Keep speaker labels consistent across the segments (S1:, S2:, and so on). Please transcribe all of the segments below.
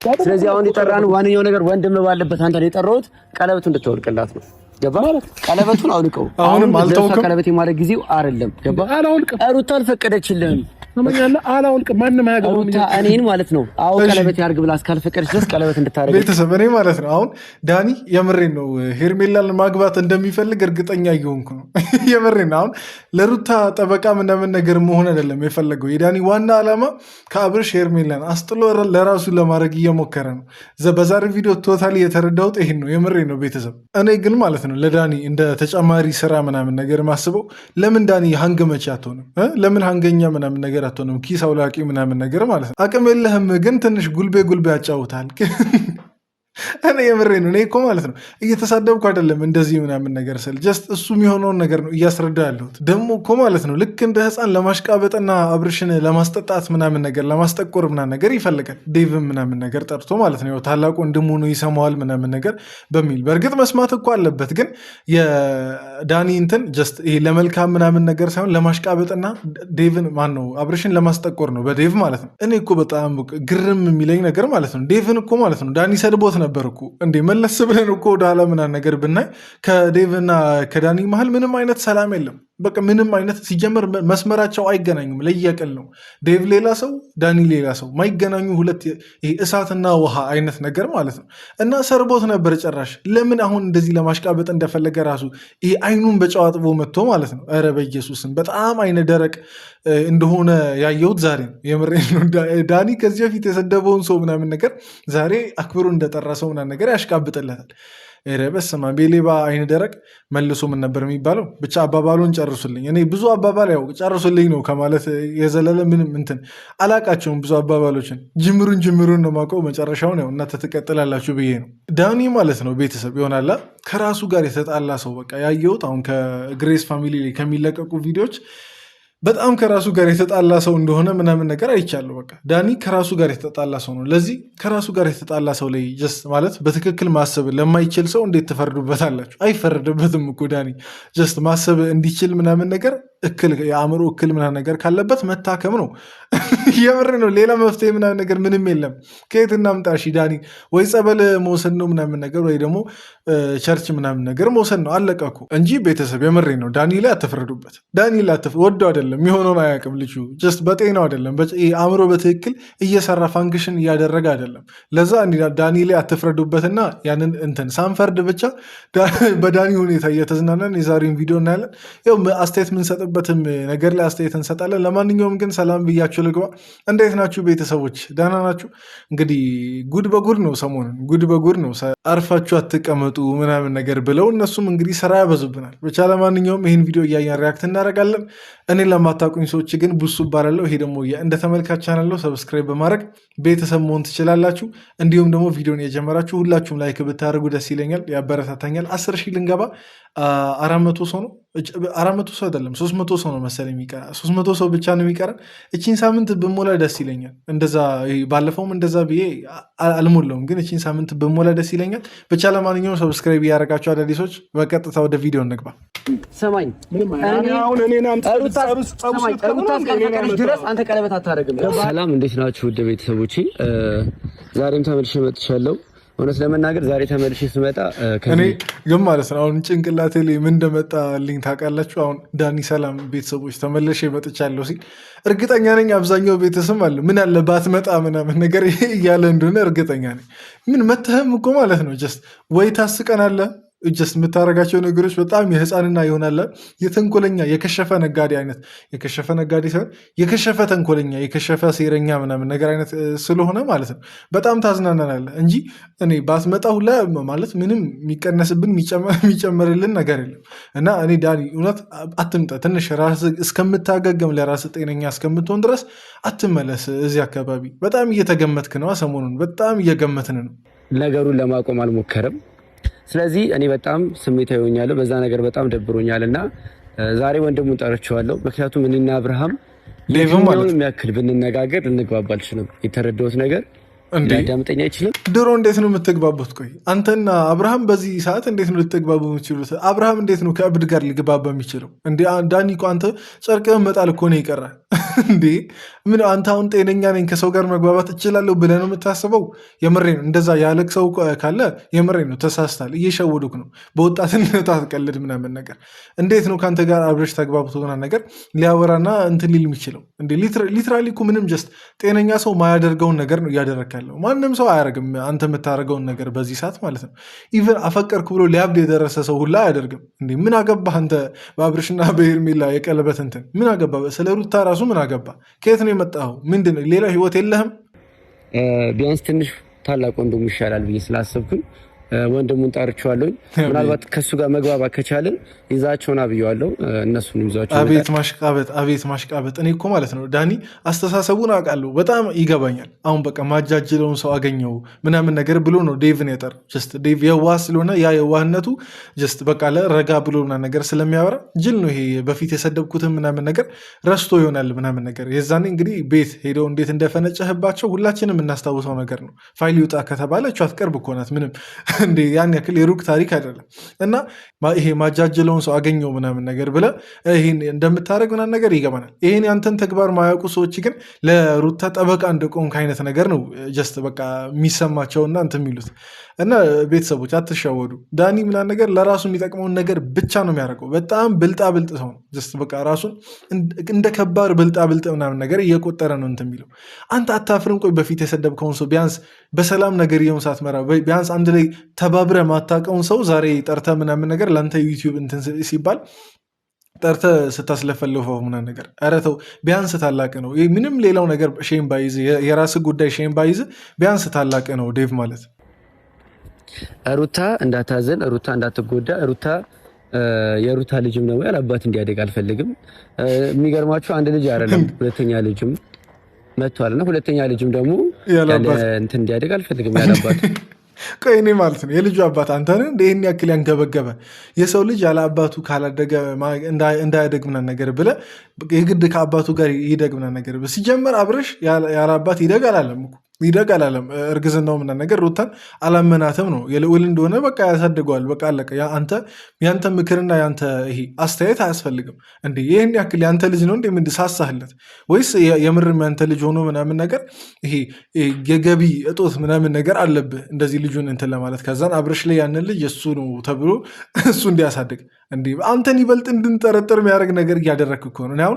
S1: ስለዚህ አሁን የጠራን ዋንኛው ነገር ወንድም ባለበት አንተ የጠራሁት ቀለበቱ እንድትወልቅላት ነው። ገባ? ቀለበቱን አውልቀው።
S2: አሁንም አልተውከም።
S1: ቀለበት የማድረግ ጊዜው አይደለም። ገባ?
S2: አላውልቅም።
S1: ሩታ አልፈቀደችልህም።
S2: ሰማኛለህ? አላውልቅም። ማንም አያገባም።
S1: ሩታ እኔን ማለት ነው አዎ ቀለበት ያርግ ብላ እስካልፈቀደች ድረስ ቀለበት እንድታረግ
S2: ቤተሰብ እኔ ማለት ነው። አሁን ዳኒ የምሬን ነው ሄርሜላን ማግባት እንደሚፈልግ እርግጠኛ እየሆንኩ ነው። የምሬን ነው። አሁን ለሩታ ጠበቃ ምናምን ነገር መሆን አይደለም የፈለገው። የዳኒ ዋና ዓላማ ከአብርሽ ሄርሜላን አስጥሎ ለራሱ ለማድረግ እየሞከረ ነው። በዛሬ ቪዲዮ ቶታሊ የተረዳሁት ይሄን ነው። የምሬን ነው ቤተሰብ። እኔ ግን ማለት ነው ለዳኒ እንደ ተጨማሪ ስራ ምናምን ነገር ማስበው ለምን ዳኒ ሀንግ መቼ አትሆንም? ለምን ሀንገኛ ምናምን ነገር አትሆንም? ኪስ አውላቂ ምናምን ነገር ማለት ነው። አቅም የለህም ግን ትንሽ ጉልቤ ያጫውታል። እኔ የምሬ ነው። እኔ እኮ ማለት ነው እየተሳደብኩ አይደለም እንደዚህ ምናምን ነገር ስል ጀስት እሱ የሚሆነውን ነገር ነው እያስረዳ ያለሁት። ደግሞ እኮ ማለት ነው ልክ እንደ ህፃን ለማሽቃበጥና አብርሽን ለማስጠጣት ምናምን ነገር ለማስጠቆር ምናምን ነገር ይፈልጋል። ዴቭም ምናምን ነገር ጠርቶ ማለት ነው ታላቁ ወንድሙ ነው ይሰማዋል ምናምን ነገር በሚል በእርግጥ መስማት እኮ አለበት። ግን የዳኒ እንትን ጀስት ይሄ ለመልካም ምናምን ነገር ሳይሆን ለማሽቃበጥና ዴቭን ማን ነው አብርሽን ለማስጠቆር ነው በዴቭ ማለት ነው። እኔ እኮ በጣም ግርም የሚለኝ ነገር ማለት ነው ዴቭን እኮ ማለት ነው ዳኒ ሰድቦት ነበር እኮ እንዴ መለስ ብለን እኮ ወደ ኋላ ምናምን ነገር ብናይ ከዴቭና ከዳኒ መሀል ምንም አይነት ሰላም የለም። በቃ ምንም አይነት ሲጀመር መስመራቸው አይገናኙም። ለየቅል ነው። ዴቭ ሌላ ሰው፣ ዳኒ ሌላ ሰው፣ ማይገናኙ ሁለት እሳትና ውሃ አይነት ነገር ማለት ነው። እና ሰርቦት ነበር ጭራሽ። ለምን አሁን እንደዚህ ለማሽቃበጥ እንደፈለገ ራሱ ይሄ አይኑን በጨው አጥቦ መጥቶ ማለት ነው። ኧረ በኢየሱስም በጣም አይነ ደረቅ እንደሆነ ያየሁት ዛሬ ነው። የምሬን ነው። ዳኒ ከዚህ በፊት የሰደበውን ሰው ምናምን ነገር ዛሬ አክብሮ እንደጠራ ሰው ምናምን ነገር ያሽቃብጥለታል። ኧረ በስመ አብ የሌባ አይን ደረቅ መልሶ ምን ነበር የሚባለው? ብቻ አባባሉን ጨርሱልኝ። እኔ ብዙ አባባል ያው ጨርሱልኝ ነው ከማለት የዘለለ ምንም እንትን አላቃቸውም። ብዙ አባባሎችን ጅምሩን ነው የማውቀው፣ መጨረሻውን ያው እናንተ ትቀጥላላችሁ ብዬ ነው። ዳኒ ማለት ነው ቤተሰብ ይሆናላ ከራሱ ጋር የተጣላ ሰው በቃ ያየሁት አሁን ከግሬስ ፋሚሊ ላይ ከሚለቀቁ ቪዲዮዎች በጣም ከራሱ ጋር የተጣላ ሰው እንደሆነ ምናምን ነገር አይቻለሁ። በቃ ዳኒ ከራሱ ጋር የተጣላ ሰው ነው። ለዚህ ከራሱ ጋር የተጣላ ሰው ላይ ጀስት ማለት በትክክል ማሰብ ለማይችል ሰው እንዴት ትፈርዱበታላችሁ? አይፈረድበትም እኮ ዳኒ ጀስት ማሰብ እንዲችል ምናምን ነገር እክል የአእምሮ እክል ምናምን ነገር ካለበት መታከም ነው። የምር ነው። ሌላ መፍትሄ ምናምን ነገር ምንም የለም። ከየት እናምጣ? እሺ ዳኒ ወይ ጸበል መውሰድ ነው ምናምን ነገር ወይ ደግሞ ቸርች ምናምን ነገር መውሰድ ነው። አለቀ እኮ እንጂ ቤተሰብ የምሬ ነው። ዳኒ ላይ አትፍረዱበት። ዳኒ ላይ ወዶ አይደለም የሚሆነውን አያውቅም። ልጁ ጀስት በጤናው አይደለም አእምሮ በትክክል እየሰራ ፋንክሽን እያደረገ አይደለም። ለዛ ዳኒ ላይ አትፍረዱበትና ያንን እንትን ሳንፈርድ ብቻ በዳኒ ሁኔታ እየተዝናናን የዛሬን ቪዲዮ እናያለን። ያው አስተያየት ምንሰጥበትም ነገር ላይ አስተያየት እንሰጣለን። ለማንኛውም ግን ሰላም ብያችሁ ልግባ። እንዴት ናችሁ ቤተሰቦች? ደህና ናችሁ? እንግዲህ ጉድ በጉድ ነው። ሰሞኑን ጉድ በጉድ ነው። አርፋችሁ አትቀመጡ ምናምን ነገር ብለው እነሱም እንግዲህ ስራ ያበዙብናል። ብቻ ለማንኛውም ይህን ቪዲዮ እያየን ሪያክት እናደርጋለን። እኔ ለማታውቁኝ ሰዎች ግን ቡሱ እባላለሁ። ይሄ ደግሞ እንደ ተመልካች ቻናል ነው። ሰብስክራይብ በማድረግ ቤተሰብ መሆን ትችላላችሁ። እንዲሁም ደግሞ ቪዲዮን የጀመራችሁ ሁላችሁም ላይክ ብታደርጉ ደስ ይለኛል፣ ያበረታታኛል። 10 ሺህ ልንገባ 400 ሰው ነው 400 ሰው አይደለም 300 ሰው ነው መሰለኝ የሚቀራ 300 ሰው ብቻ ነው የሚቀረን። እቺን ሳምንት ብሞላ ደስ ይለኛል። እንደዛ ባለፈውም እንደዛ ብዬ አልሞላውም፣ ግን እቺን ሳምንት ብሞላ ደስ ይለኛል። ብቻ ለማንኛውም ሰብስክራይብ እያደረጋችሁ አዳዲሶች በቀጥታ ወደ ቪዲዮ እንግባ። ሰማኝ ድረስ አንተ ቀለበት አታደርግም። ሰላም እንዴት ናችሁ ውድ ቤተሰቦቼ? ዛሬም ተመልሼ መጥቻለሁ። እውነት ለመናገር ዛሬ ተመልሼ ስመጣ እኔ ግን ማለት ነው አሁን ጭንቅላቴ ላይ ምን እንደመጣልኝ ታውቃላችሁ? አሁን ዳኒ ሰላም ቤተሰቦች ተመልሼ መጥቻለሁ ሲል እርግጠኛ ነኝ አብዛኛው ቤተሰብ አለ ምን አለ ባትመጣ ምናምን ነገር እያለ እንደሆነ እርግጠኛ ነኝ። ምን መተህም እኮ ማለት ነው ጀስት ወይ ታስቀናለህ ጀስት የምታደርጋቸው ነገሮች በጣም የህፃንና ይሆናል የተንኮለኛ የከሸፈ ነጋዴ አይነት የከሸፈ ነጋዴ ሳይሆን የከሸፈ ተንኮለኛ የከሸፈ ሴረኛ ምናምን ነገር አይነት ስለሆነ ማለት ነው በጣም ታዝናናናለህ እንጂ እኔ ባትመጣ ሁላ ማለት ምንም የሚቀነስብን የሚጨመርልን ነገር የለም። እና እኔ ዳኒ እውነት አትምጣ፣ ትንሽ ራስ እስከምታገገም ለራስ ጤነኛ እስከምትሆን ድረስ አትመለስ። እዚህ አካባቢ በጣም እየተገመትክ ነው። ሰሞኑን በጣም እየገመትን ነው።
S1: ነገሩን ለማቆም አልሞከረም። ስለዚህ እኔ በጣም ስሜታዊ ሆኛለሁ። በዛ ነገር በጣም ደብሮኛል እና ዛሬ ወንድሙን ጠርቼዋለሁ። ምክንያቱም እኔና አብርሃም ለምን የሚያክል ብንነጋገር ልንግባባ አልችልም። የተረዳሁት ነገር ሊያዳምጠኝ አይችልም።
S2: ድሮ እንዴት ነው የምትግባቡት? ቆይ አንተና አብርሃም በዚህ ሰዓት እንዴት ነው ልትግባቡ የምችሉት? አብርሃም እንዴት ነው ከእብድ ጋር ሊግባባ የሚችለው? እንደ ዳኒ እኮ አንተ ጨርቅህን መጣል እኮ ነው የቀረ። እንዴ ምን አንተ አሁን ጤነኛ ነኝ ከሰው ጋር መግባባት እችላለሁ ብለህ ነው የምታስበው? የምሬ ነው። እንደዛ ያለቅ ሰው ካለ የምሬ ነው ተሳስታል፣ እየሸወዱክ ነው። በወጣትነት አትቀልድ ምናምን ነገር። እንዴት ነው ከአንተ ጋር አብረሽ ተግባብቶ ምናምን ነገር ሊያወራና እንትን ሊል የሚችለው? እንዴ ሊትራሊ እኮ ምንም ጀስት ጤነኛ ሰው ማያደርገውን ነገር ነው እያደረክ ያለው። ማንም ሰው አያደርግም አንተ የምታደርገውን ነገር በዚህ ሰዓት ማለት ነው። ኢቨን አፈቀርኩ ብሎ ሊያብድ የደረሰ ሰው ሁላ አያደርግም። እንዴ ምን አገባህ አንተ በአብርሽና በሄርሜላ የቀለበት እንትን ምን አገባ? ስለ ሩታ ራሱ ምን አገባ? ከየት ነው የመጣኸው? ምንድን ነው ሌላ ህይወት የለህም?
S1: ቢያንስ ትንሽ ታላቅ ወንድሙ ይሻላል ብዬ ስላሰብኩኝ ወንድሙን ጠርቼዋለሁኝ። ምናልባት ከሱ ጋር መግባባት ከቻልን ይዛቸውና ብየዋለሁ። እነሱን ይዟቸው።
S2: አቤት ማሽቃበጥ፣ አቤት ማሽቃበጥ። እኔ እኮ ማለት ነው ዳኒ አስተሳሰቡን አውቃለሁ፣ በጣም ይገባኛል። አሁን በቃ ማጃጅለውን ሰው አገኘው ምናምን ነገር ብሎ ነው ዴቭን የጠር ጀስት ዴቭ የዋህ ስለሆነ ያ የዋህነቱ ጀስት በቃ ለረጋ ብሎ ምናምን ነገር ስለሚያወራ ጅል ነው ይሄ። በፊት የሰደብኩትን ምናምን ነገር ረስቶ ይሆናል ምናምን ነገር። የዛኔ እንግዲህ ቤት ሄደው እንዴት እንደፈነጨህባቸው ሁላችንም እናስታውሰው ነገር ነው። ፋይል ይውጣ ከተባለች አትቀርብ እኮ ናት ምንም እንዴ ያን ያክል የሩቅ ታሪክ አይደለም። እና ይሄ ማጃጀለውን ሰው አገኘው ምናምን ነገር ብለህ ይሄን እንደምታደርግ ምናምን ነገር ይገባናል። ይሄን ያንተን ተግባር ማያውቁ ሰዎች ግን ለሩታ ጠበቃ እንደቆምክ አይነት ነገር ነው ጀስት በቃ የሚሰማቸውና እንትን የሚሉት። እና ቤተሰቦች አትሸወዱ። ዳኒ ምናምን ነገር ለራሱ የሚጠቅመውን ነገር ብቻ ነው የሚያደርገው። በጣም ብልጣ ብልጥ ሰው ነው። ጀስት በቃ ራሱን እንደ ከባድ ብልጣ ብልጥ ምናምን ነገር እየቆጠረ ነው እንትን የሚለው። አንተ አታፍርም? ቆይ በፊት የሰደብከውን ሰው ቢያንስ በሰላም ነገር የውን ሳትመራ ቢያንስ አንድ ላይ ተባብረ ማታውቀውን ሰው ዛሬ ጠርተ ምናምን ነገር ለአንተ ዩቲዩብ እንትን ሲባል ጠርተ ስታስለፈልፈው ምናምን ነገር። ኧረ ተው ቢያንስ ታላቅ ነው። ምንም ሌላው ነገር ሼም ባይዝ የራስ ጉዳይ ሼም ባይዝ ቢያንስ ታላቅ ነው ዴቭ ማለት።
S1: ሩታ እንዳታዘን፣ ሩታ እንዳትጎዳ፣ ሩታ የሩታ ልጅም ነው ያለ አባት እንዲያደግ አልፈልግም። የሚገርማችሁ አንድ ልጅ አይደለም ሁለተኛ ልጅም መጥቷልና ሁለተኛ ልጅም ደግሞ ያለ እንትን እንዲያደግ አልፈልግም ያለ አባት።
S2: ቆይ እኔ ማለት ነው የልጁ አባት አንተ ነህ እንደ ይህን ያክል ያንገበገበ የሰው ልጅ ያለ አባቱ ካላደገ እንዳያደግ ምናምን ነገር ብለህ የግድ ከአባቱ ጋር ይደግ ምናምን ነገር ብለህ ሲጀመር አብርሽ ያለ አባት ይደግ አላለም እኮ ይደግ አላለም። እርግዝናው ምናምን ነገር ሩታን አላመናትም ነው የልዑል እንደሆነ በቃ ያሳድገዋል። በቃ አለቀ። ያንተ ምክርና ያንተ ይሄ አስተያየት አያስፈልግም እንዴ። ይህን ያክል ያንተ ልጅ ነው እንዴ ምንድን ሳሳህለት ወይስ የምርም ያንተ ልጅ ሆኖ ምናምን ነገር ይሄ የገቢ እጦት ምናምን ነገር አለብህ እንደዚህ ልጁን እንትን ለማለት ከዛን አብርሽ ላይ ያንን ልጅ እሱ ነው ተብሎ እሱ እንዲያሳድግ እንዴ አንተን ይበልጥ እንድንጠረጥር የሚያደርግ ነገር እያደረግክ እኮ ነው። አሁን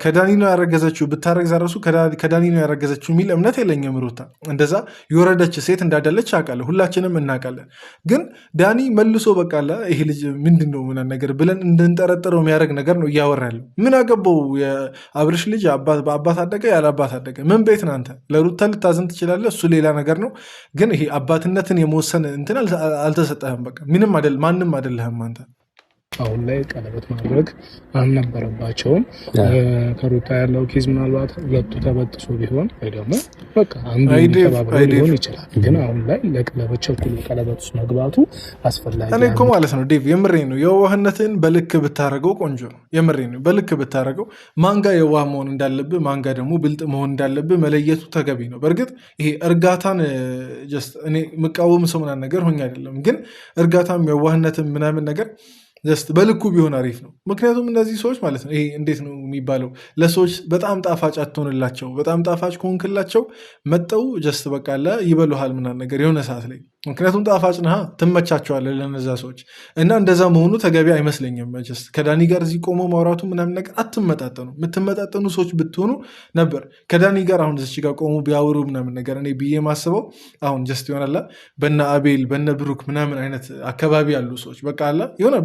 S2: ከዳኒ ነው ያረገዘችው ብታረግ ዛረሱ ከዳኒ ነው ያረገዘችው የሚል እምነት የለኝም። ሩታ እንደዛ የወረደች ሴት እንዳደለች አውቃለሁ፣ ሁላችንም እናውቃለን። ግን ዳኒ መልሶ በቃላ ይሄ ልጅ ምንድን ነው ምናምን ነገር ብለን እንድንጠረጥረው የሚያደርግ ነገር ነው እያወራ ያለው። ምን አገባው የአብርሽ ልጅ በአባት አደገ ያለ አባት አደገ ምን ቤት ነህ አንተ? ለሩታ ልታዘን ትችላለህ፣ እሱ ሌላ ነገር ነው። ግን ይሄ አባትነትን የመወሰን እንትን አልተሰጠህም። በቃ ምንም ማንም አይደለህም አንተ።
S3: አሁን ላይ ቀለበት ማድረግ አልነበረባቸውም። ከሩታ ያለው ኬዝ ምናልባት ሁለቱ ተበጥሶ ቢሆን ወይ ደግሞ በቃ አንዱ ተባብሮ ሊሆን ይችላል። ግን አሁን ላይ ለቀለበት ቸኩሎ ቀለበት ውስጥ መግባቱ አስፈላጊ ነው።
S2: እኔ እኮ ማለት ነው ዴቭ የምሬ ነው የዋህነትን በልክ ብታረገው ቆንጆ ነው። የምሬ ነው በልክ ብታረገው ማንጋ የዋህ መሆን እንዳለብህ ማንጋ ደግሞ ብልጥ መሆን እንዳለብህ መለየቱ ተገቢ ነው። በእርግጥ ይሄ እርጋታን ጀስት እኔ የምቃወም ሰው ምናምን ነገር ሆኜ አይደለም። ግን እርጋታም የዋህነትን ምናምን ነገር ጀስት በልኩ ቢሆን አሪፍ ነው። ምክንያቱም እነዚህ ሰዎች ማለት ነው ይሄ እንዴት ነው የሚባለው ለሰዎች በጣም ጣፋጭ አትሆንላቸው። በጣም ጣፋጭ ከሆንክላቸው መጠው ጀስት በቃ ይበሉሃል ምናምን ነገር የሆነ ሰዓት ላይ ምክንያቱም ጣፋጭ ነህ ትመቻቸዋለህ ለነዛ ሰዎች እና እንደዛ መሆኑ ተገቢ አይመስለኝም። ጀስት ከዳኒ ጋር እዚህ ቆሞ ማውራቱ ምናምን ነገር አትመጣጠኑ። የምትመጣጠኑ ሰዎች ብትሆኑ ነበር ከዳኒ ጋር አሁን እዚህ ጋር ቆሙ ቢያወሩ ምናምን ነገር እኔ ብዬ ማስበው አሁን ጀስት ይሆናላ በነ አቤል በነ ብሩክ ምናምን አይነት አካባቢ ያሉ ሰዎች በቃ አላ የሆነ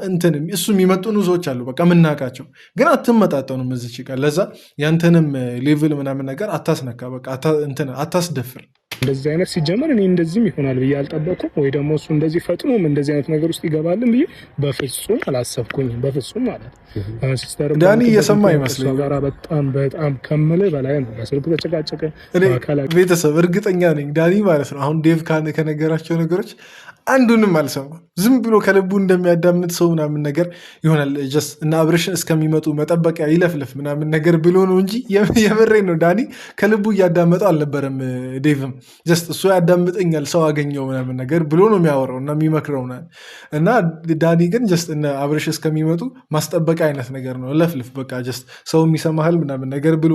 S2: እንትን እሱ የሚመጡኑ ሰዎች አሉ በቃ የምናውቃቸው ግን አትመጣጠኑም እዚች ጋር። ለዛ ያንተንም ሌቭል ምናምን ነገር አታስነካ በቃ አታስደፍር።
S3: እንደዚህ አይነት ሲጀመር እኔ እንደዚህም ይሆናል ብዬ አልጠበኩም። ወይ ደግሞ እሱ እንደዚህ ፈጥኖም እንደዚህ አይነት ነገር ውስጥ ይገባልን ብዬ በፍጹም አላሰብኩኝም። በፍጹም ማለት ሲስተር
S2: ዳኒ እየሰማ ይመስለኛል
S3: ጋራ በጣም ከምልህ በላይ ነው። በስልክ ተጨቃጨቀ።
S2: ቤተሰብ እርግጠኛ ነኝ ዳኒ ማለት ነው አሁን ዴቭ ከነገራቸው ነገሮች አንዱንም አልሰማም። ዝም ብሎ ከልቡ እንደሚያዳምጥ ሰው ምናምን ነገር ይሆናል። ጀስት እና አብርሽን እስከሚመጡ መጠበቂያ ይለፍልፍ ምናምን ነገር ብሎ ነው እንጂ የምሬ ነው ዳኒ ከልቡ እያዳመጠው አልነበረም ዴቭም ጀስት እሱ ያዳምጠኛል ሰው አገኘው ምናምን ነገር ብሎ ነው የሚያወራው እና የሚመክረው እና ዳኒ ግን ጀስት እነ አብርሽ እስከሚመጡ ማስጠበቅ አይነት ነገር ነው። ለፍልፍ በቃ ጀስት ሰው የሚሰማህል ምናምን ነገር ብሎ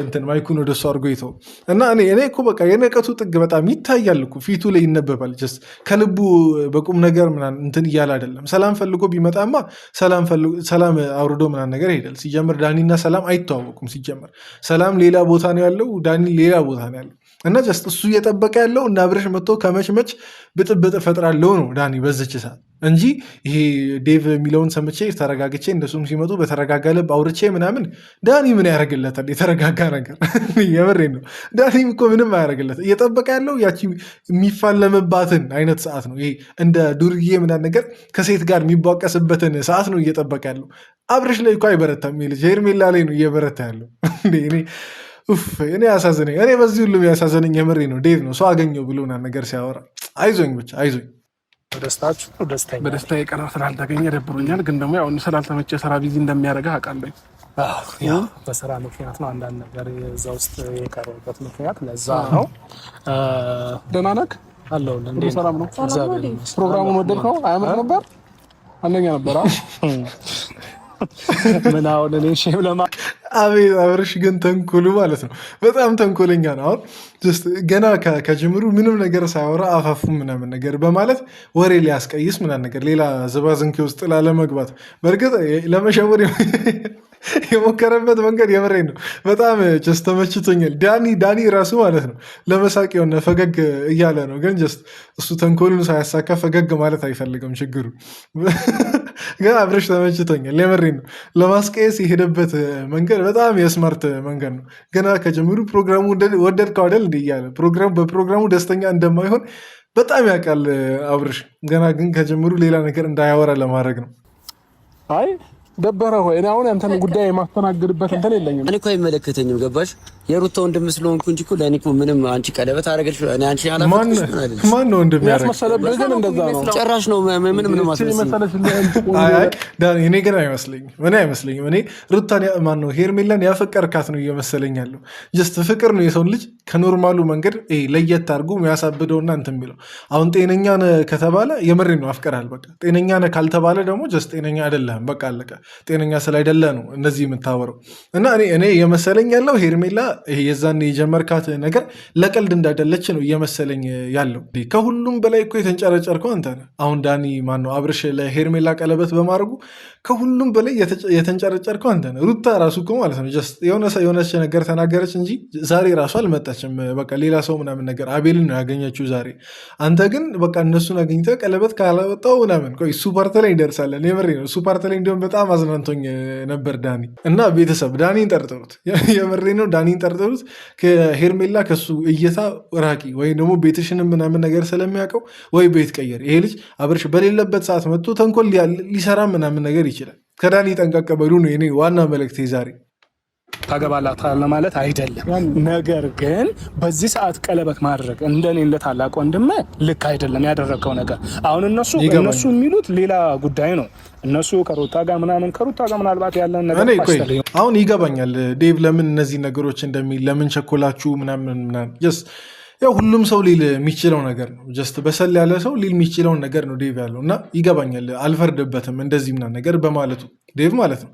S2: እንትን ማይኩን ወደ እሱ አድርጎ ይተው እና እኔ እኮ በቃ የነቀቱ ጥግ በጣም ይታያል እኮ ፊቱ ላይ ይነበባል። ጀስት ከልቡ በቁም ነገር ምናምን እንትን እያለ አይደለም። ሰላም ፈልጎ ቢመጣማ ሰላም አውርዶ ምናምን ነገር ይሄዳል። ሲጀምር ዳኒና ሰላም አይተዋወቁም። ሲጀምር ሰላም ሌላ ቦታ ነው ያለው፣ ዳኒ ሌላ ቦታ ነው ያለው እና ጀስት እሱ እየጠበቀ ያለው እና አብርሽ መጥቶ ከመችመች ብጥብጥ እፈጥራለሁ ነው ዳኒ በዝች ሰዓት እንጂ ይሄ ዴቭ የሚለውን ሰምቼ ተረጋግቼ እንደሱም ሲመጡ በተረጋጋ ልብ አውርቼ ምናምን ዳኒ ምን ያደርግለታል? የተረጋጋ ነገር የምሬን ነው። ዳኒም እኮ ምንም አያደርግለት። እየጠበቀ ያለው ያቺ የሚፋለምባትን አይነት ሰዓት ነው። ይሄ እንደ ዱርዬ ምናምን ነገር ከሴት ጋር የሚቧቀስበትን ሰዓት ነው እየጠበቀ ያለው። አብርሽ ላይ እኮ አይበረታም። ልጅ ሄርሜላ ላይ ነው እየበረታ ያለው። እኔ ያሳዘነኝ እኔ በዚህ ሁሉም ያሳዘነኝ የምሬ ነው ዴቭ ነው። ሰው አገኘው ብሎ ነገር ሲያወራ አይዞኝ ብቻ አይዞኝ።
S4: በደስታ የቀረ ስላልተገኘ ደብሮኛል። ግን ደግሞ ያው ስላልተመቸ ስራ ቢዚ እንደሚያደርገህ አውቃለሁ።
S3: በስራ ምክንያት ነው አንዳንድ ነገር እዛ ውስጥ የቀረበት ምክንያት ለዛ ነው።
S4: ደህና ነህ?
S3: አለው
S4: ሰላም ነው። ፕሮግራሙን ወደድከው? አያምር ነበር? አንደኛ ነበር።
S3: ምን አሁን እኔ ሼም ለማ
S2: አቤት አብርሽ ግን ተንኮሉ ማለት ነው በጣም ተንኮለኛ ነው። አሁን ገና ከጅምሩ ምንም ነገር ሳያወራ አፋፉ ምናምን ነገር በማለት ወሬ ሊያስቀይስ ምናምን ነገር ሌላ ዝባዝንኬ ውስጥ ላለመግባት በእርግጥ ለመሸወር የሞከረበት መንገድ የምሬ ነው በጣም ጀስት ተመችቶኛል። ዳኒ ራሱ ማለት ነው ለመሳቅ የሆነ ፈገግ እያለ ነው፣ ግን ጀስት እሱ ተንኮሉን ሳያሳካ ፈገግ ማለት አይፈልግም። ችግሩ ግን አብርሽ ተመችቶኛል የምሬ ነው። ለማስቀየስ የሄደበት መንገድ በጣም የስማርት መንገድ ነው። ገና ከጀምሩ ፕሮግራሙ ወደድከው አይደል እንዲህ እያለ በፕሮግራሙ ደስተኛ እንደማይሆን በጣም ያውቃል አብርሽ። ገና ግን ከጀምሩ ሌላ ነገር እንዳያወራ ለማድረግ ነው።
S4: አይ ደበረ ሆይ እኔ አሁን አንተን ጉዳይ የማስተናግድበት እንትን የለኝም።
S1: እኔ እኮ አይመለከተኝም። ገባሽ? የሩታ ወንድም ስለሆንኩ እንጂ እኮ ለእኔ እኮ ምንም አንቺ ቀለበት አደረገልሽ እኔ አንቺ
S2: ማን ነው እንደሚያደርግ
S4: ያስመሰለብህ ግን እንደዛ ነው።
S1: ጭራሽ ነው ምንም ማስመሰል።
S2: እኔ ግን አይመስለኝም። እኔ ሩታን ማን ነው ሄርሜላን ያፈቀርካት ነው እየመሰለኝ ያለው። ጀስት ፍቅር ነው የሰውን ልጅ ከኖርማሉ መንገድ ለየት አድርጎ የሚያሳብደውና እንትን የሚለው። አሁን ጤነኛ ነህ ከተባለ የምሬ ነው አፍቀራል። በቃ ጤነኛ ነህ ካልተባለ ደግሞ ጀስት ጤነኛ አይደለህም። በቃ አለቀ። ጤነኛ ስላይደለ ነው እንደዚህ የምታወረው። እና እኔ የመሰለኝ ያለው ሄርሜላ የዛን የጀመርካት ነገር ለቀልድ እንዳይደለች ነው እየመሰለኝ ያለው። ከሁሉም በላይ እኮ የተንጨረጨርከው አንተ ነህ። አሁን ዳኒ ማነው አብርሽ ለሄርሜላ ቀለበት በማድረጉ ከሁሉም በላይ የተንጨረጨርከው አንተ ነህ። ሩታ ራሱ እኮ ማለት ነው ጀስት የሆነች ነገር ተናገረች እንጂ ዛሬ ራሱ አልመጣችም። በቃ ሌላ ሰው ምናምን ነገር አቤልን ነው ያገኘችው ዛሬ። አንተ ግን በቃ እነሱን አገኝተህ ቀለበት ካላወጣው ምናምን ቆይ እሱ ፓርት ላይ እንደርሳለን። የምሬ ነው እሱ ፓርት ላይ እንዲሆን በጣም አዝናንቶኝ ነበር ዳኒ እና ቤተሰብ ዳኒን ጠርጥሩት። የምሬ ነው ዳኒን ጠርጥሩት። ከሄርሜላ ከሱ እይታ ራቂ ወይም ደግሞ ቤትሽንም ምናምን ነገር ስለሚያውቀው ወይ ቤት ቀየር። ይሄ ልጅ አብርሽ በሌለበት ሰዓት መጥቶ ተንኮል ሊሰራ ምናምን ነገር ይችላል። ከዳኒ ጠንቀቅ በሉ ነው የኔ ዋና መልእክቴ ዛሬ።
S3: ታገባላታለህ ማለት አይደለም፣ ነገር ግን በዚህ ሰዓት ቀለበት ማድረግ እንደኔ እንደ ታላቅ ወንድም ልክ አይደለም ያደረገው ነገር። አሁን እነሱ የሚሉት ሌላ ጉዳይ ነው። እነሱ ከሩታ ጋር ምናልባት ያለን ነገር
S2: አሁን ይገባኛል ዴቭ ለምን እነዚህ ነገሮች እንደሚል ለምን ቸኮላችሁ ምናምን ያው ሁሉም ሰው ሊል የሚችለው ነገር ነው። ጀስት በሰል ያለ ሰው ሊል የሚችለውን ነገር ነው ዴቭ ያለው እና ይገባኛል። አልፈርድበትም እንደዚህ ምናምን ነገር በማለቱ ዴቭ ማለት ነው።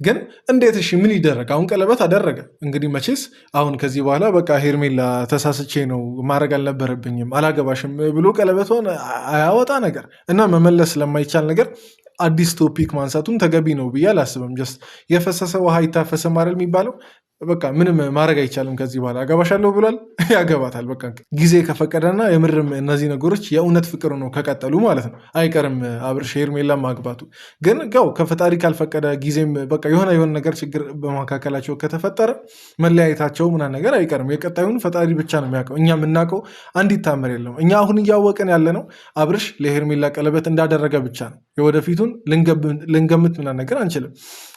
S2: ግን እንዴት እሺ ምን ይደረግ? አሁን ቀለበት አደረገ እንግዲህ መቼስ አሁን ከዚህ በኋላ በቃ ሄርሜላ ተሳስቼ ነው ማድረግ አልነበረብኝም አላገባሽም ብሎ ቀለበቷን አያወጣ ነገር እና መመለስ ስለማይቻል ነገር አዲስ ቶፒክ ማንሳቱም ተገቢ ነው ብዬ አላስብም። ጀስት የፈሰሰ ውሃ ይታፈሰ ማረል የሚባለው በቃ ምንም ማድረግ አይቻልም። ከዚህ በኋላ አገባሻለሁ ብሏል፣ ያገባታል። በቃ ጊዜ ከፈቀደና የምርም እነዚህ ነገሮች የእውነት ፍቅር ነው ከቀጠሉ ማለት ነው አይቀርም አብርሽ ሄርሜላ ማግባቱ። ግን ያው ከፈጣሪ ካልፈቀደ ጊዜም በቃ የሆነ ነገር ችግር በመካከላቸው ከተፈጠረ መለያየታቸው ምናምን ነገር አይቀርም። የቀጣዩን ፈጣሪ ብቻ ነው የሚያውቀው። እኛ የምናውቀው አንዲት ታምር የለም። እኛ አሁን እያወቅን ያለ ነው አብርሽ ለሄርሜላ ቀለበት እንዳደረገ ብቻ ነው። የወደፊቱን ልንገምት ምናምን ነገር አንችልም።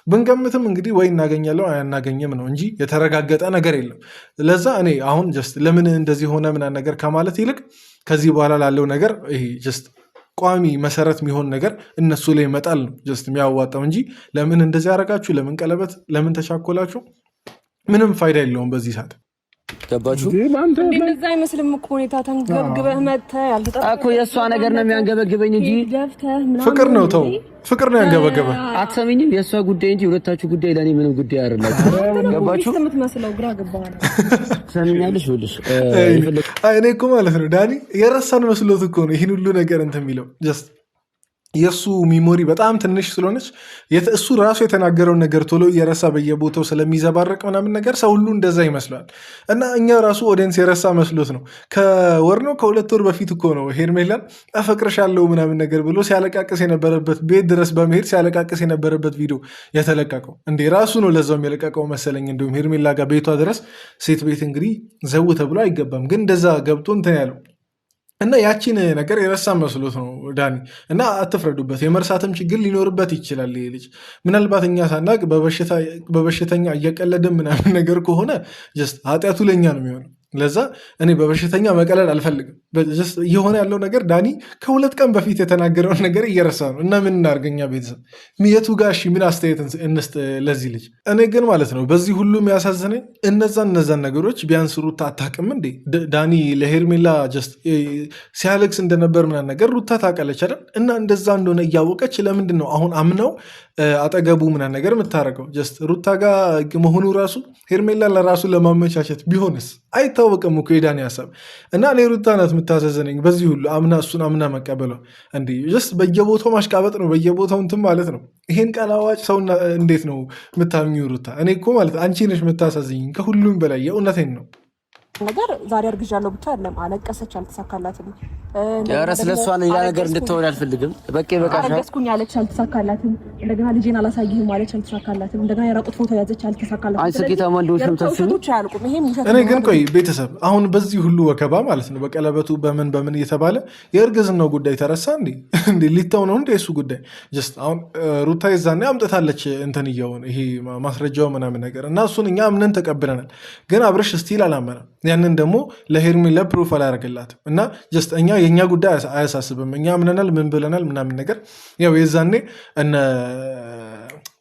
S2: ብንገምትም እንግዲህ ወይ እናገኛለን አናገኝም ነው እንጂ የተረጋገጠ ነገር የለም። ለዛ እኔ አሁን ጀስት ለምን እንደዚህ ሆነ ምናምን ነገር ከማለት ይልቅ ከዚህ በኋላ ላለው ነገር ይሄ ጀስት ቋሚ መሰረት የሚሆን ነገር እነሱ ላይ መጣል ነው ጀስት የሚያዋጣው እንጂ ለምን እንደዚህ ያደረጋችሁ፣ ለምን ቀለበት፣ ለምን ተቻኮላችሁ ምንም ፋይዳ የለውም በዚህ ሰዓት።
S1: ገባችሁ?
S5: እንደዛ አይመስልም እኮ ሁኔታ ተንገብግበህ መተህ ያልተጠራ
S1: እኮ የእሷ ነገር ነው የሚያንገበግበኝ እንጂ
S2: ፍቅር ነው። ተው ፍቅር ነው ያንገበገበ።
S1: አትሰሚኝም? የእሷ ጉዳይ እንጂ የሁለታችሁ ጉዳይ ለእኔ ምንም ጉዳይ አይደላችሁ። ገባችሁ?
S5: የምትመስለው ግራ ገባህ።
S1: ሰምኛለሽ ይኸውልሽ
S2: እኔ እኮ ማለት ነው ዳኒ የረሳን መስሎት እኮ ነው ይህን ሁሉ ነገር እንትን የሚለው ጀስት የእሱ ሚሞሪ በጣም ትንሽ ስለሆነች እሱ ራሱ የተናገረውን ነገር ቶሎ እየረሳ በየቦታው ስለሚዘባረቅ ምናምን ነገር ሰው ሁሉ እንደዛ ይመስሏል። እና እኛ ራሱ ኦዲየንስ የረሳ መስሎት ነው። ከወር ነው ከ2 ወር በፊት እኮ ነው ሄርሜላን አፈቅርሻለሁ ምናምን ነገር ብሎ ሲያለቃቅስ የነበረበት ቤት ድረስ በመሄድ ሲያለቃቅስ የነበረበት ቪዲዮ የተለቀቀው እንዴ ራሱ ነው ለዛውም የለቀቀው መሰለኝ። እንዲሁም ሄርሜላ ጋር ቤቷ ድረስ ሴት ቤት እንግዲህ ዘው ተብሎ አይገባም፣ ግን እንደዛ ገብቶ እንትን ያለው እና ያቺን ነገር የረሳ መስሎት ነው ዳኒ። እና አትፍረዱበት፣ የመርሳትም ችግር ሊኖርበት ይችላል ይሄ ልጅ። ምናልባት እኛ ሳናቅ በበሽተኛ እየቀለድን ምናምን ነገር ከሆነ ጀስት ኃጢአቱ ለእኛ ነው የሚሆነው። ለዛ እኔ በበሽተኛ መቀለድ አልፈልግም። እየሆነ ያለው ነገር ዳኒ ከ2 ቀን በፊት የተናገረውን ነገር እየረሳ ነው። እና ምን እናርገኛ ቤተሰብ የቱ ጋር ምን አስተያየት እንስጥ ለዚህ ልጅ? እኔ ግን ማለት ነው በዚህ ሁሉ የሚያሳዝነኝ እነዛን ነገሮች ቢያንስ ሩታ አታውቅም እንዴ? ዳኒ ለሄርሜላ ጀስት ሲያለቅስ እንደነበር ምናምን ነገር ሩታ ታውቃለች አይደል? እና እንደዛ እንደሆነ እያወቀች ለምንድን ነው አሁን አምነው አጠገቡ ምናምን ነገር የምታደርገው? ጀስት ሩታ ጋር መሆኑ ራሱ ሄርሜላ ለራሱ ለማመቻቸት ቢሆንስ አይታወቅም እኮ የዳኒ ሀሳብ። እና እኔ ሩታ ናት የምታሳዝነኝ በዚህ ሁሉ እሱን አምና መቀበለው። እንዲህ ጀስት በየቦታው ማሽቃበጥ ነው፣ በየቦታው እንትን ማለት ነው። ይሄን ቃል አዋጭ ሰው እንዴት ነው የምታምኚው ሩታ? እኔ እኮ ማለት አንቺ ነሽ የምታሳዝኝ ከሁሉም በላይ የእውነቴን ነው።
S5: ነገር ዛሬ አርግዣለሁ ብቻ አይደለም፣ አለቀሰች፣ አልተሳካላትም።
S1: ኧረ ስለሷ ሌላ ነገር እንድትሆን አልፈልግም። በቃ ይበቃሻል።
S5: አረገዝኩኝ አለች፣ አልተሳካላትም። እንደገና ልጄን አላሳይህም አለች፣ አልተሳካላትም። እንደገና የራቁት ፎቶ ያዘች፣ አልተሳካላትም።
S1: አንቺ ስኬታማ እንደሆንሽ ነው ታስቢው።
S2: እኔ ግን ቆይ ቤተሰብ አሁን በዚህ ሁሉ ወከባ ማለት ነው በቀለበቱ በምን እየተባለ የእርግዝናው ጉዳይ ተረሳ እንዴ? ሊተው ነው እንዴ እሱ ጉዳይ? ጀስት አሁን ሩታ የዛኔ አምጥታለች እንትን እየሆነ ይሄ ማስረጃው ምናምን ነገር እና እሱን እኛ አምነን ተቀብለናል። ግን አብርሽ ስቲል አላመነም። ያንን ደግሞ ለሄርሜላ ፕሩፍ አላደረገላትም። እና ጀስት እኛ የእኛ ጉዳይ አያሳስብም፣ እኛ ምንናል ምን ብለናል ምናምን ነገር ያው የዛኔ እነ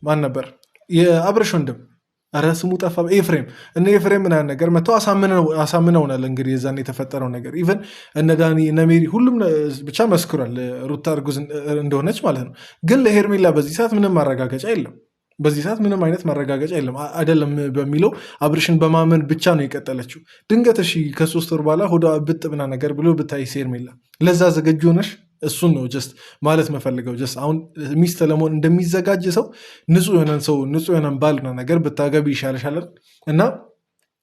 S2: ማን ነበር የአብርሽ ወንድም ኧረ ስሙ ጠፋ፣ ኤፍሬም እነ ኤፍሬም ምናምን ነገር መጥተው አሳምነውናል። እንግዲህ የዛኔ የተፈጠረው ነገር ኢቨን እነ ዳኒ እነ ሜሪ ሁሉም ብቻ መስክሯል ሩታ እርጉዝ እንደሆነች ማለት ነው። ግን ለሄርሜላ በዚህ ሰዓት ምንም ማረጋገጫ የለም። በዚህ ሰዓት ምንም አይነት ማረጋገጫ የለም። አይደለም በሚለው አብርሽን በማመን ብቻ ነው የቀጠለችው። ድንገት እሺ ከ3 ወር በኋላ ሆዷ ብጥ ምና ነገር ብሎ ብታይ ሄርሜላ ለዛ ዘገጁ ሆነሽ እሱን ነው ጀስት ማለት መፈልገው። ጀስት አሁን ሚስት ለመሆን እንደሚዘጋጅ ሰው ንጹህ የሆነን ሰው ንጹህ የሆነን ባልና ነገር ብታገቢ ይሻልሻል እና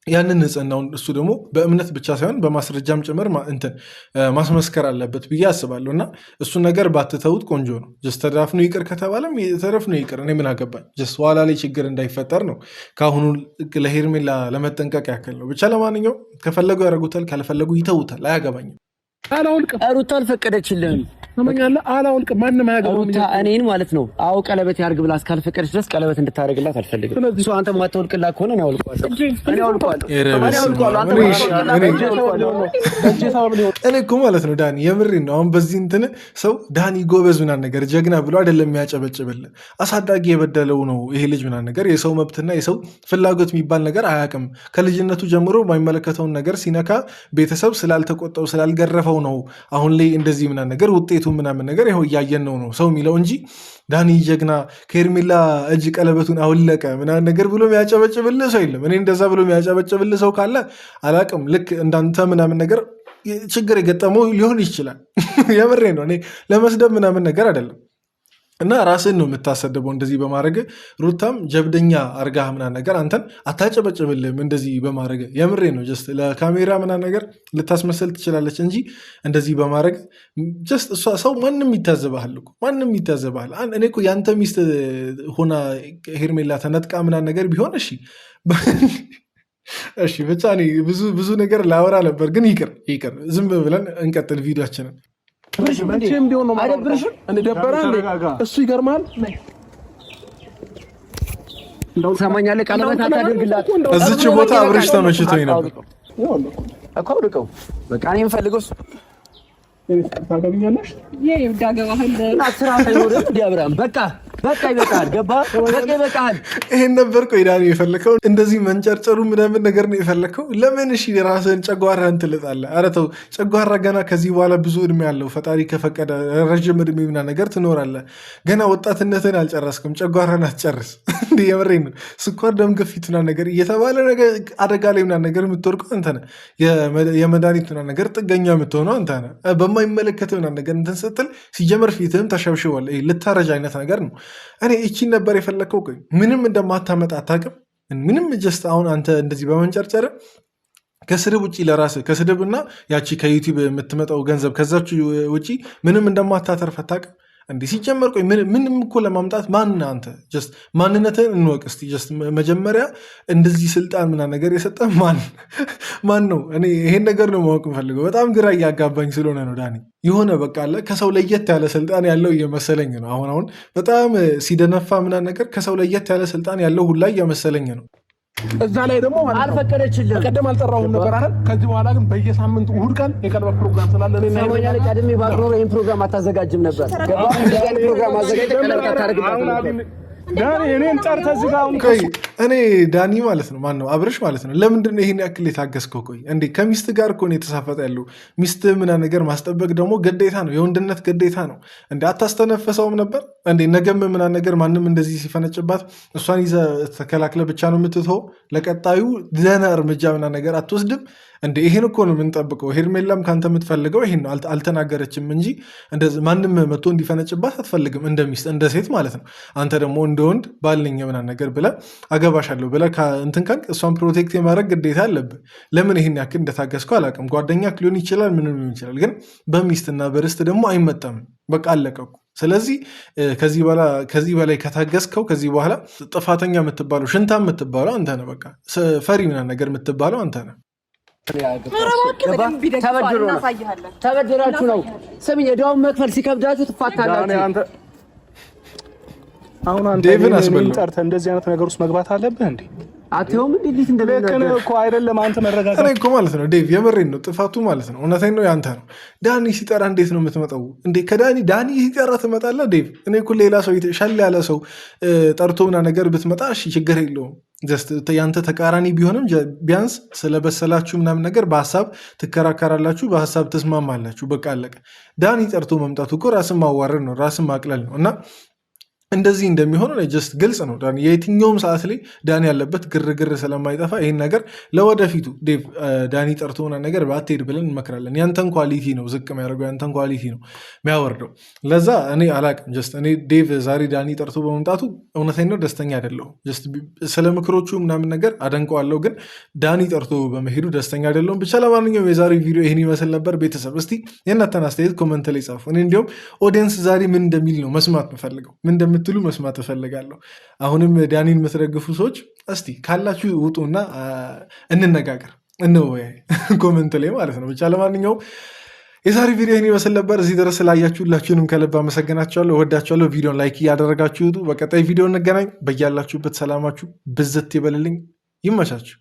S2: ያንን ንጽህናውን እሱ ደግሞ በእምነት ብቻ ሳይሆን በማስረጃም ጭምር እንትን ማስመስከር አለበት ብዬ አስባለሁ። እና እሱን ነገር ባትተውት ቆንጆ ነው። ጀስት ተዳፍኖ ይቅር ከተባለም ተደፍኖ ይቅር፣ እኔ ምን አገባኝ። ጀስት ኋላ ላይ ችግር እንዳይፈጠር ነው ከአሁኑ ለሄርሜላ ለመጠንቀቅ ያክል ነው። ብቻ ለማንኛውም ከፈለጉ ያደርጉታል፣ ካልፈለጉ ይተውታል፣ አያገባኝም።
S4: አላውልቅም።
S1: ሩታ አልፈቀደችልህም።
S4: ሰማኛለህ? አላውልቅም። ማንም አያገባም።
S1: ሩታ እኔን ማለት ነው አዎ ቀለበት ያርግ ብላ እስካልፈቀደች ድረስ ቀለበት እንድታደርግላት አልፈልግም። እሱ አንተ ማታውልቅላት ከሆነ እኔ አውልቀዋለሁ።
S2: እኔ እኮ ማለት ነው ዳኒ የምሬን ነው። አሁን በዚህ እንትን ሰው ዳኒ ጎበዝ ምናምን ነገር ጀግና ብሎ አይደለም የሚያጨበጭብልን። አሳዳጊ የበደለው ነው ይሄ ልጅ ምናምን ነገር የሰው መብትና የሰው ፍላጎት የሚባል ነገር አያውቅም። ከልጅነቱ ጀምሮ የማይመለከተውን ነገር ሲነካ ቤተሰብ ስላልተቆጠው ስላልገረፈው ነው አሁን ላይ እንደዚህ ምናምን ነገር ውጤቱ ምናምን ነገር ይኸው እያየን ነው ሰው የሚለው እንጂ ዳኒ ጀግና ከሄርሜላ እጅ ቀለበቱን አውለቀ ምናምን ነገር ብሎ የሚያጨበጭብልህ ሰው የለም። እኔ እንደዛ ብሎ የሚያጨበጭብልህ ሰው ካለ አላቅም። ልክ እንዳንተ ምናምን ነገር ችግር የገጠመው ሊሆን ይችላል። የምሬ ነው። እኔ ለመስደብ ምናምን ነገር አይደለም። እና ራስን ነው የምታሰድበው እንደዚህ በማድረግ ሩታም ጀብደኛ አርጋ ምናምን ነገር አንተን አታጨበጭብልም እንደዚህ በማድረግ የምሬ ነው። ጀስት ለካሜራ ምናምን ነገር ልታስመሰል ትችላለች እንጂ እንደዚህ በማድረግ ጀስት እሷ ሰው ማንም ይታዘባል እኮ ማንም ይታዘባል። እኔ እኮ ያንተ ሚስት ሆና ሄርሜላ ተነጥቃ ምናምን ነገር ቢሆን እሺ ብቻ እኔ ብዙ ነገር ላወራ ነበር፣ ግን ይቅር ዝም ብለን እንቀጥል ቪዲዮችንን።
S4: መቼም ቢሆን ነው አይደብርሽም? እንደደበረ እሱ ይገርማል።
S1: እንደው ሰማኛለህ፣ ቀለበት አታደርግላት።
S2: እዚች ቦታ አብርሽ ተመችቶኝ ነበር
S1: እኮ አውልቀው። በቃ እኔ የምፈልገው እሱ
S4: ታገቢኛለሽ።
S5: ይሄ ዳገባህል
S1: እና ስራ ሳይኖር እንደ አብርሃም በቃ በቃ ይበቃል። ገባ በቃ ይበቃል።
S2: ይሄን ነበር ቆይ ዳኒ የፈለከው? እንደዚህ መንጨርጨሩ ምናምን ነገር ነው የፈለከው? ለምን እሺ ራስህን ጨጓራህን ትልጣለህ? ኧረ ተው። ጨጓራ ገና ከዚህ በኋላ ብዙ እድሜ ያለው ፈጣሪ ከፈቀደ ረዥም እድሜ ምናምን ነገር ትኖራለህ። ገና ወጣትነትን አልጨረስክም። ጨጓራን አትጨርስ። እንዲህ የምሬን ነው። ስኳር፣ ደም ግፊት ምናምን ነገር እየተባለ ነገር አደጋ ላይ ምናምን ነገር የምትወርቀው አንተ ነህ። የመድኃኒት ምናምን ነገር ጥገኛ የምትሆነው አንተ ነህ። በማይመለከት ምናምን ነገር እንትን ስትል ሲጀመር ፊትህም ተሸብሽቧል። ልታረጅ አይነት ነገር ነው። እኔ እቺን ነበር የፈለከው? ቆይ ምንም እንደማታመጣ አታውቅም። ምንም ጀስት አሁን አንተ እንደዚህ በመንጨርጨር ከስድብ ውጭ ለራስህ ከስድብና ያቺ ከዩቲዩብ የምትመጣው ገንዘብ ከዛች ውጭ ምንም እንደማታተርፍ አታውቅም። እንዲህ ሲጀመር ቆይ ምንም እኮ ለማምጣት ማን አንተ ጀስት ማንነትህን እንወቅ እስቲ። ጀስት መጀመሪያ እንደዚህ ስልጣን ምናምን ነገር የሰጠ ማን ነው? እኔ ይሄን ነገር ነው ማወቅ የምፈልገው። በጣም ግራ እያጋባኝ ስለሆነ ነው ዳኒ። የሆነ በቃ አለ ከሰው ለየት ያለ ስልጣን ያለው እየመሰለኝ ነው። አሁን በጣም ሲደነፋ ምናምን ነገር ከሰው ለየት ያለ ስልጣን ያለው ሁላ እየመሰለኝ ነው።
S4: እዛ ላይ ደግሞ
S1: አልፈቀደችልም።
S4: በቀደም አልጠራሁም ነበር አይደል? ከዚህ በኋላ ግን በየሳምንቱ እሑድ ቀን የቀለበት ፕሮግራም ስላለ እኔ እና
S1: ሰሞኛ ላይ ቀድሜ ባትኖር ይሄን ፕሮግራም አታዘጋጅም ነበር። ፕሮግራም አዘጋጅ
S4: ዳኒ እኔን ጠርተህ እዚህ ጋር አሁን
S2: እኔ ዳኒ ማለት ነው ማነው አብርሽ ማለት ነው። ለምንድን ነው ይሄን ያክል የታገስከው? ቆይ እንዴ ከሚስት ጋር እኮ ነው የተሳፈጠ ያለው። ሚስት ምናምን ነገር ማስጠበቅ ደግሞ ግዴታ ነው፣ የወንድነት ግዴታ ነው። እንዴ አታስተነፈሰውም ነበር እንዴ? ነገም ምናምን ነገር ማንም እንደዚህ ሲፈነጭባት እሷን ይዘህ ተከላክለ ብቻ ነው የምትተው? ለቀጣዩ ደህና እርምጃ ምናምን ነገር አትወስድም እንዴ? ይሄን እኮ ነው የምንጠብቀው። ሄርሜላም ከአንተ የምትፈልገው ይሄን ነው። አልተናገረችም እንጂ ማንም መጥቶ እንዲፈነጭባት አትፈልግም፣ እንደ ሚስት እንደ ሴት ማለት ነው። አንተ ደግሞ እንደ ወንድ ባልኝ ምናምን ነገር ብለህ አገባሻለሁ ብለህ እንትን ካልክ እሷን ፕሮቴክት የማድረግ ግዴታ አለብህ። ለምን ይሄን ያክል እንደታገስከው አላውቅም። ጓደኛ ሊሆን ይችላል፣ ምንም ሊሆን ይችላል። ግን በሚስትና በርስት ደግሞ አይመጣም። በቃ አለቀኩ። ስለዚህ ከዚህ በላይ ከታገስከው ከዚህ በኋላ ጥፋተኛ የምትባለው ሽንታ የምትባለው አንተ ነህ። በቃ ፈሪ ምናምን ነገር የምትባለው አንተ ነህ።
S1: ተበድራችሁ ነው። ስም የዳውን መክፈል ሲከብዳችሁ ትፋታላችሁ።
S3: አሁን አንተ ጠርተህ እንደዚህ አይነት ነገር ውስጥ መግባት አለብህ እንዴ?
S1: አትየውም እንዴ? እንዴት እንደምናገር
S3: እኮ አይደለም። አንተ መረጋጋት
S2: እኔ እኮ ማለት ነው ዴቭ፣ የምሬን ነው። ጥፋቱ ማለት ነው እውነቴን ነው ያንተ ነው። ዳኒ ሲጠራ እንዴት ነው የምትመጣው እንዴ? ዳኒ ሲጠራ ትመጣለህ ዴቭ? እኔ እኮ ሌላ ሰው ሻል ያለ ሰው ጠርቶ ምናምን ነገር ብትመጣ እሺ ችግር የለውም። ያንተ ተቃራኒ ቢሆንም ቢያንስ ስለበሰላችሁ ምናምን ነገር በሀሳብ ትከራከራላችሁ፣ በሀሳብ ትስማማላችሁ። በቃ አለቀ። ዳኒ ጠርቶ መምጣቱ እኮ ራስን ማዋረድ ነው፣ ራስን ማቅለል ነው። እና እንደዚህ እንደሚሆን ጀስት ግልጽ ነው። ዳኒ የትኛውም ሰዓት ላይ ዳኒ ያለበት ግርግር ስለማይጠፋ ይህን ነገር ለወደፊቱ ዴቭ ዳኒ ጠርቶ ምናምን ነገር ባትሄድ ብለን እንመክራለን። ያንተን ኳሊቲ ነው ዝቅ የሚያደርገው፣ ያንተን ኳሊቲ ነው የሚያወርደው። ለዛ እኔ አላቅም። ጀስት እኔ ዴቭ ዛሬ ዳኒ ጠርቶ በመምጣቱ እውነተኛ ነው ደስተኛ አይደለሁም። ጀስት ስለ ምክሮቹ ምናምን ነገር አደንቀዋለሁ፣ ግን ዳኒ ጠርቶ በመሄዱ ደስተኛ አይደለሁም። ብቻ ለማንኛውም የዛሬ ቪዲዮ ይህን ይመስል ነበር። ቤተሰብ እስቲ የእናንተን አስተያየት ኮመንት ላይ ጻፉ። እኔ እንዲሁም ኦዲየንስ ዛሬ ምን እንደሚል ነው መስማት የምፈልገው፣ ምን እንደምትሉ መስማት እፈልጋለሁ። አሁንም ዳኒን የምትደግፉ ሰዎች እስቲ ካላችሁ ውጡና እንነጋገር፣ እንወያይ ኮመንት ላይ ማለት ነው። ብቻ ለማንኛውም የዛሬ ቪዲዮ ይህን ይመስል ነበር። እዚህ ድረስ ስላያችሁ ሁላችሁንም ከልብ አመሰግናችኋለሁ፣ እወዳችኋለሁ። ቪዲዮን ላይክ እያደረጋችሁ ውጡ። በቀጣይ ቪዲዮ እንገናኝ። በያላችሁበት ሰላማችሁ ብዝት ይበልልኝ። ይመቻችሁ።